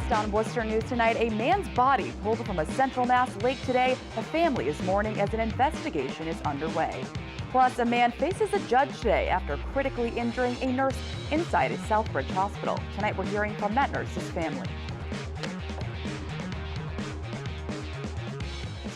Next on Worcester News Tonight, a man's body pulled from a Central Mass lake today. A family is mourning as an investigation is underway. Plus, a man faces a judge today after critically injuring a nurse inside a Southbridge hospital. Tonight, we're hearing from that nurse's family.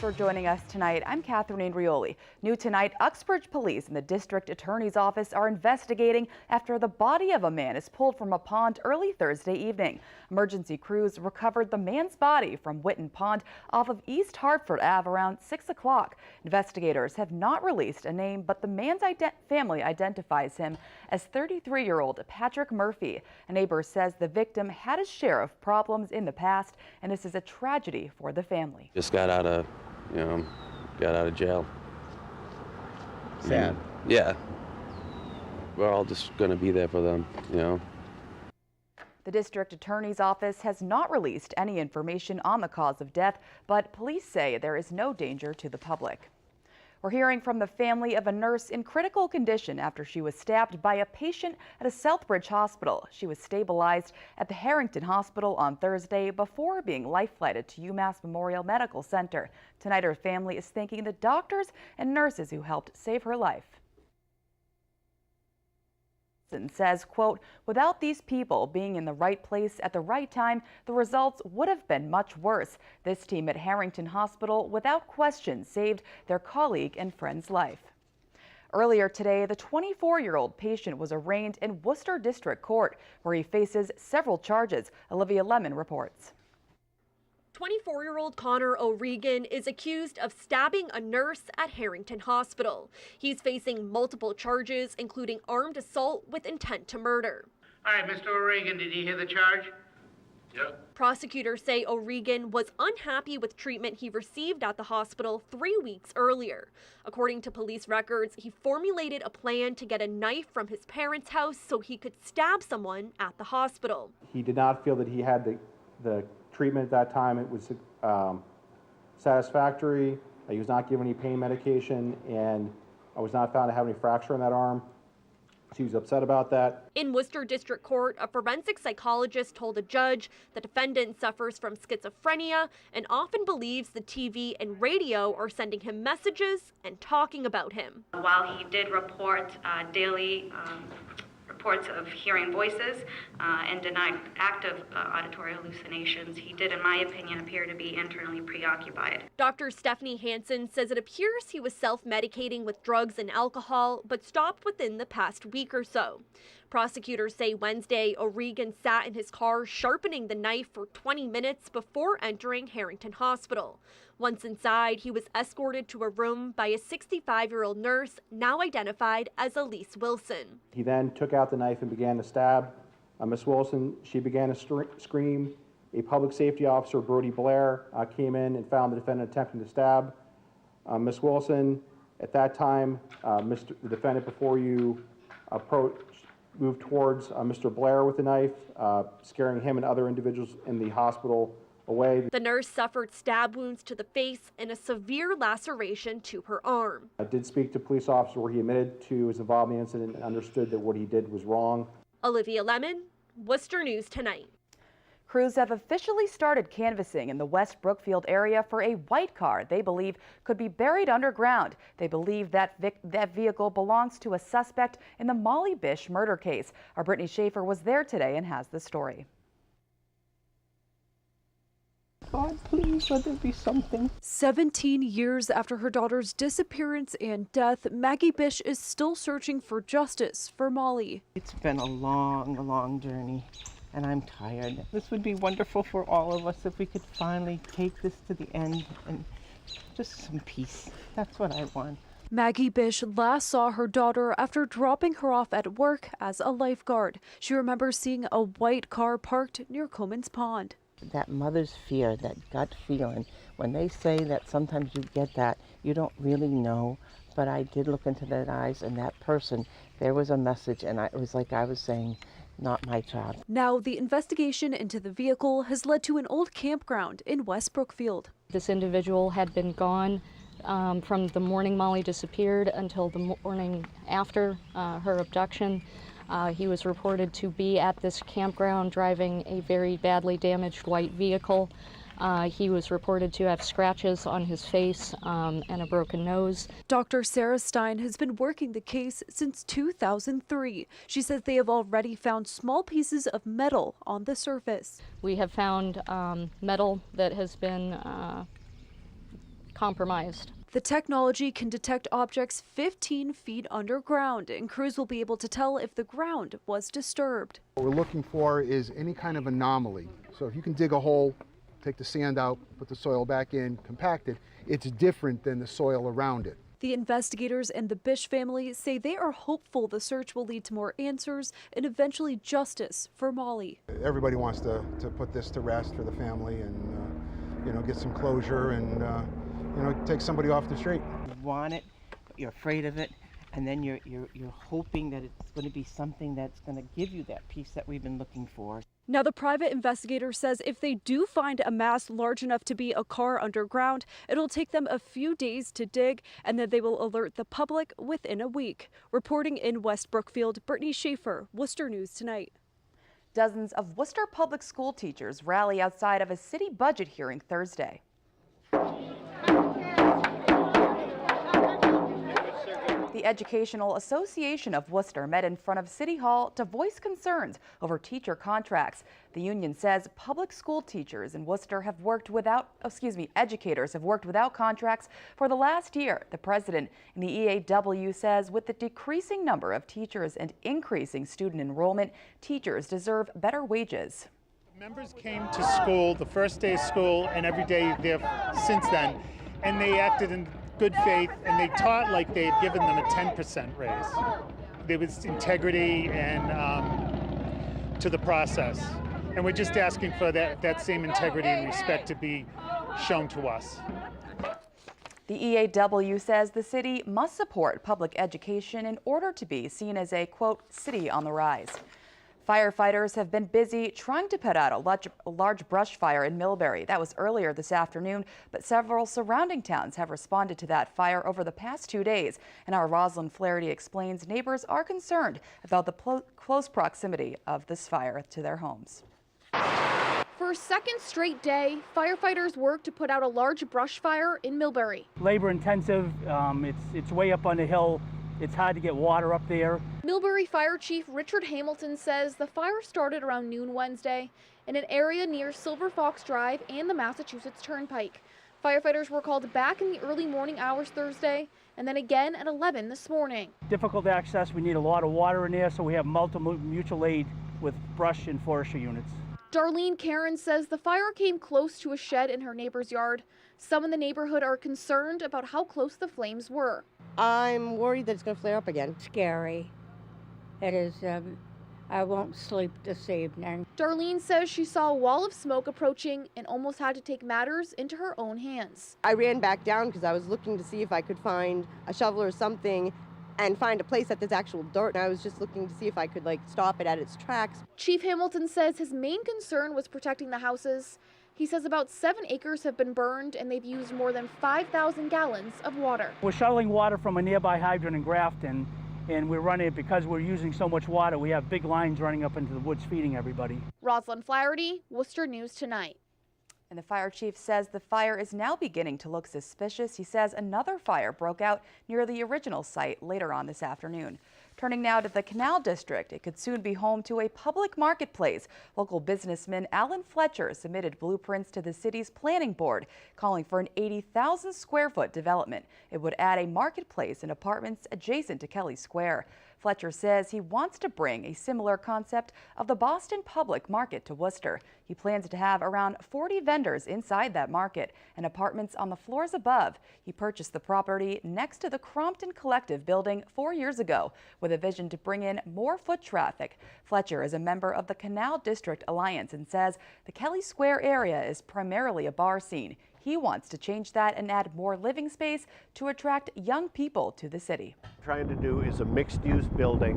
For joining us tonight. I'm Catherine Rioli. New tonight, Uxbridge police and the district attorney's office are investigating after the body of a man is pulled from a pond early Thursday evening. Emergency crews recovered the man's body from Whitten Pond off of East Hartford Ave around 6 o'clock. Investigators have not released a name, but the man's family identifies him as 33-year-old Patrick Murphy. A neighbor says the victim had his share of problems in the past, and this is a tragedy for the family. Just got out of jail. Sad. Yeah. We're all just going to be there for them, The district attorney's office has not released any information on the cause of death, but police say there is no danger to the public. We're hearing from the family of a nurse in critical condition after she was stabbed by a patient at a Southbridge hospital. She was stabilized at the Harrington Hospital on Thursday before being life-flighted to UMass Memorial Medical Center. Tonight, her family is thanking the doctors and nurses who helped save her life. Says, quote, without these people being in the right place at the right time, the results would have been much worse. This team at Harrington Hospital, without question, saved their colleague and friend's life. Earlier today, the 24-year-old patient was arraigned in Worcester District Court, where he faces several charges. Olivia Lemon reports. 24-year-old Connor O'Regan is accused of stabbing a nurse at Harrington Hospital. He's facing multiple charges, including armed assault with intent to murder. All right, Mr. O'Regan, did you hear the charge? Yep. Prosecutors say O'Regan was unhappy with treatment he received at the hospital 3 weeks earlier. According to police records, he formulated a plan to get a knife from his parents' house so he could stab someone at the hospital. He did not feel that he had the treatment at that time. It was satisfactory. He was not given any pain medication, and I was not found to have any fracture in that arm. She was upset about that. In Worcester District Court, a forensic psychologist told a judge the defendant suffers from schizophrenia and often believes the TV and radio are sending him messages and talking about him. While he did report daily reports of hearing voices and denied active auditory hallucinations, he did, in my opinion, appear to be internally preoccupied. Dr. Stephanie Hansen says it appears he was self-medicating with drugs and alcohol, but stopped within the past week or so. Prosecutors say Wednesday, O'Regan sat in his car sharpening the knife for 20 minutes before entering Harrington Hospital. Once inside, he was escorted to a room by a 65-year-old nurse, now identified as Elise Wilson. He then took out the knife and began to stab Miss Wilson. She began to scream. A public safety officer, Brody Blair, came in and found the defendant attempting to stab Miss Wilson. At that time, the defendant, before you moved towards Mr. Blair with the knife, scaring him and other individuals in the hospital away. The nurse suffered stab wounds to the face and a severe laceration to her arm. I did speak to a police officer where he admitted to his involvement in the incident and understood that what he did was wrong. Olivia Lemon, Worcester News Tonight. Crews have officially started canvassing in the West Brookfield area for a white car they believe could be buried underground. They believe that vehicle belongs to a suspect in the Molly Bish murder case. Our Brittany Schaefer was there today and has the story. God, please let there be something. 17 years after her daughter's disappearance and death, Maggie Bish is still searching for justice for Molly. It's been a long journey, and I'm tired. This would be wonderful for all of us if we could finally take this to the end and just some peace. That's what I want. Maggie Bish last saw her daughter after dropping her off at work as a lifeguard. She remembers seeing a white car parked near Coman's Pond. That mother's fear, that gut feeling, when they say that sometimes you get that, you don't really know. But I did look into their eyes, and that person, there was a message, and it was like I was saying, not my child. Now the investigation into the vehicle has led to an old campground in West Brookfield. This individual had been gone from the morning Molly disappeared until the morning after her abduction. He was reported to be at this campground driving a very badly damaged white vehicle. He was reported to have scratches on his face and a broken nose. Dr. Sarah Stein has been working the case since 2003. She says they have already found small pieces of metal on the surface. We have found metal that has been compromised. The technology can detect objects 15 feet underground, and crews will be able to tell if the ground was disturbed. What we're looking for is any kind of anomaly. So if you can dig a hole, take the sand out, put the soil back in, compact it, it's different than the soil around it. The investigators and the Bish family say they are hopeful the search will lead to more answers and eventually justice for Molly. Everybody wants to put this to rest for the family and get some closure and take somebody off the street. You want it, but you're afraid of it, and then you're hoping that it's going to be something that's going to give you that peace that we've been looking for. Now, the private investigator says if they do find a mass large enough to be a car underground, it'll take them a few days to dig, and then they will alert the public within a week. Reporting in West Brookfield, Brittany Schaefer, Worcester News Tonight. Dozens of Worcester public school teachers rally outside of a city budget hearing Thursday. The Educational Association of Worcester met in front of City Hall to voice concerns over teacher contracts. The union says public school teachers in Worcester have worked without, educators have worked without contracts for the last year. The president in the EAW says with the decreasing number of teachers and increasing student enrollment, teachers deserve better wages. Members came to school the first day of school and every day there since then, and they acted in good faith, and they taught like they had given them a 10% raise. There was integrity and to the process, and we're just asking for that same integrity and respect to be shown to us. The EAW says the city must support public education in order to be seen as a, quote, city on the rise. Firefighters have been busy trying to put out a large brush fire in Millbury. That was earlier this afternoon, but several surrounding towns have responded to that fire over the past 2 days. And our Rosalind Flaherty explains neighbors are concerned about the close proximity of this fire to their homes. For a second straight day, firefighters worked to put out a large brush fire in Millbury. Labor intensive, it's way up on the hill. It's hard to get water up there. Millbury Fire Chief Richard Hamilton says the fire started around noon Wednesday in an area near Silver Fox Drive and the Massachusetts Turnpike. Firefighters were called back in the early morning hours Thursday and then again at 11 this morning. Difficult access. We need a lot of water in there, so we have multiple mutual aid with brush and forestry units. Darlene Karen says the fire came close to a shed in her neighbor's yard. Some in the neighborhood are concerned about how close the flames were. I'm worried that it's going to flare up again. Scary. It is. I won't sleep this evening. Darlene says she saw a wall of smoke approaching and almost had to take matters into her own hands. I ran back down because I was looking to see if I could find a shovel or something and find a place that there's actual dirt, and I was just looking to see if I could stop it at its tracks. Chief Hamilton says his main concern was protecting the houses. He says about 7 acres have been burned and they've used more than 5,000 gallons of water. We're shuttling water from a nearby hydrant in Grafton, and we're running it because we're using so much water. We have big lines running up into the woods feeding everybody. Rosalind Flaherty, Worcester News Tonight. And the fire chief says the fire is now beginning to look suspicious. He says another fire broke out near the original site later on this afternoon. Turning now to the Canal District, it could soon be home to a public marketplace. Local businessman Alan Fletcher submitted blueprints to the city's planning board, calling for an 80,000 square foot development. It would add a marketplace and apartments adjacent to Kelley Square. Fletcher says he wants to bring a similar concept of the Boston Public Market to Worcester. He plans to have around 40 vendors inside that market and apartments on the floors above. He purchased the property next to the Crompton Collective building 4 years ago with a vision to bring in more foot traffic. Fletcher is a member of the Canal District Alliance and says the Kelley Square area is primarily a bar scene. He wants to change that and add more living space to attract young people to the city. Trying to do is a mixed-use building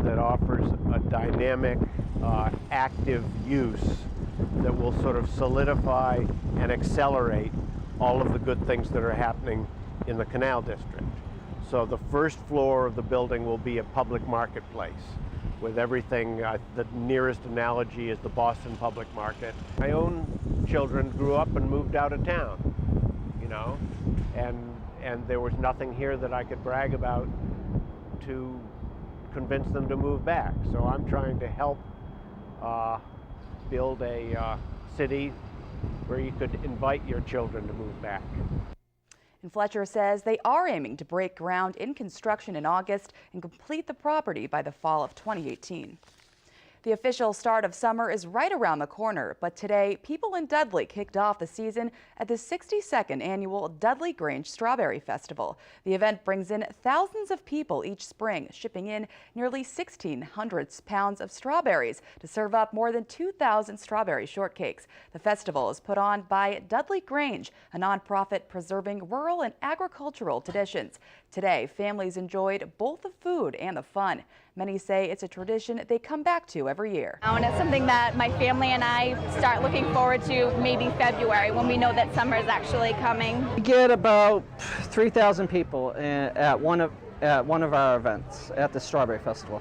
that offers a dynamic, active use that will sort of solidify and accelerate all of the good things that are happening in the Canal District. So the first floor of the building will be a public marketplace with everything. The nearest analogy is the Boston Public Market. My own children grew up and moved out of town, you know, and there was nothing here that I could brag about to convince them to move back. So I'm trying to help build a city where you could invite your children to move back. And Fletcher says they are aiming to break ground in construction in August and complete the property by the fall of 2018. The official start of summer is right around the corner, but today, people in Dudley kicked off the season at the 62nd annual Dudley Grange Strawberry Festival. The event brings in thousands of people each spring, shipping in nearly 1,600 pounds of strawberries to serve up more than 2,000 strawberry shortcakes. The festival is put on by Dudley Grange, a nonprofit preserving rural and agricultural traditions. Today, families enjoyed both the food and the fun. Many say it's a tradition they come back to every year. And it's something that my family and I start looking forward to maybe February when we know that summer is actually coming. We get about 3,000 people at one of our events at the Strawberry Festival.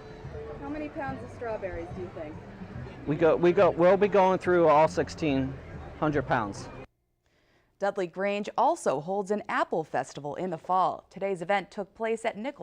How many pounds of strawberries do you think? We'll be going through all 1,600 pounds. Dudley Grange also holds an apple festival in the fall. Today's event took place at Nichols